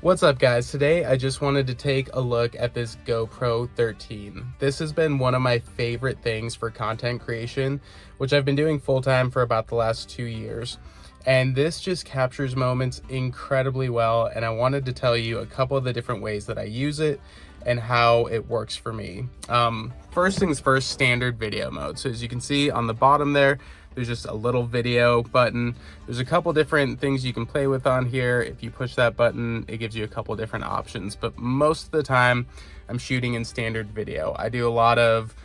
What's up guys? Today I just wanted to take a look at this GoPro 13. This has been one of my favorite things for content creation, which I've been doing full-time for about the last 2 years. And this just captures moments incredibly well, and I wanted to tell you a couple of the different ways that I use it and how it works for me. First things first, standard video mode. So as you can see on the bottom there's just a little video button. There's a couple different things you can play with on here. If you push that button, it gives you a couple different options, but most of the time I'm shooting in standard video. I do a lot of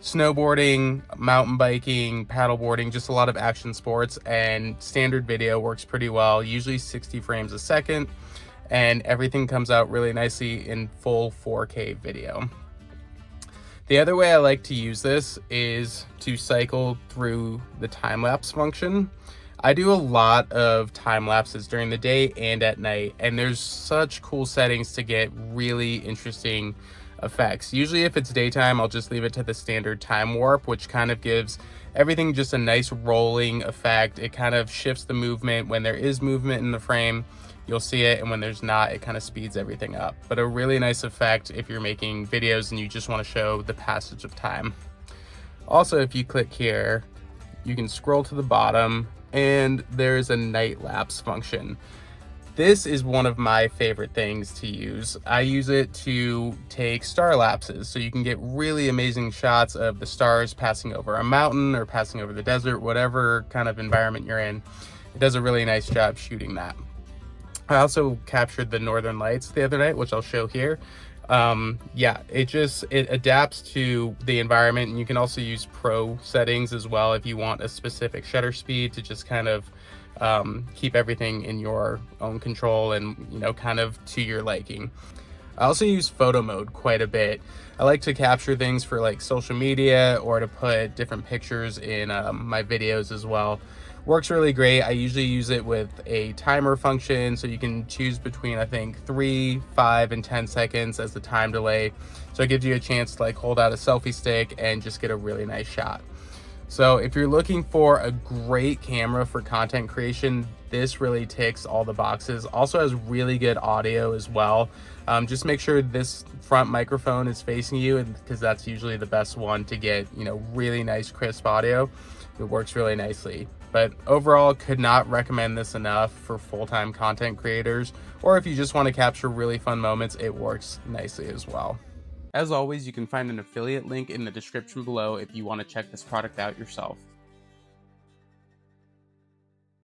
snowboarding, mountain biking, paddleboarding, just a lot of action sports, and standard video works pretty well, usually 60 frames a second, and everything comes out really nicely in full 4K video. The other way I like to use this is to cycle through the time-lapse function. I do a lot of time lapses during the day and at night, and there's such cool settings to get really interesting effects. Usually if it's daytime, I'll just leave it to the standard time warp, which kind of gives everything just a nice rolling effect. It kind of shifts the movement. When there is movement in the frame, you'll see it, and when there's not, it kind of speeds everything up. But a really nice effect if you're making videos and you just want to show the passage of time. Also, if you click here, you can scroll to the bottom and there's a night lapse function. This is one of my favorite things to use. I use it to take star lapses, so you can get really amazing shots of the stars passing over a mountain or passing over the desert, whatever kind of environment you're in. It does a really nice job shooting that. I also captured the northern lights the other night, which I'll show here. Yeah, it adapts to the environment, and you can also use pro settings as well if you want a specific shutter speed to just kind of keep everything in your own control and, you know, kind of to your liking. I also use photo mode quite a bit. I like to capture things for like social media or to put different pictures in my videos as well. Works really great. I usually use it with a timer function, so you can choose between, I think, 3, 5, and 10 seconds as the time delay. So it gives you a chance to like hold out a selfie stick and just get a really nice shot. So if you're looking for a great camera for content creation, this really ticks all the boxes. Also has really good audio as well. Just make sure this front microphone is facing you, because that's usually the best one to get, you know, really nice crisp audio. It works really nicely. But overall, could not recommend this enough for full-time content creators, or if you just want to capture really fun moments, it works nicely as well. As always, you can find an affiliate link in the description below if you want to check this product out yourself.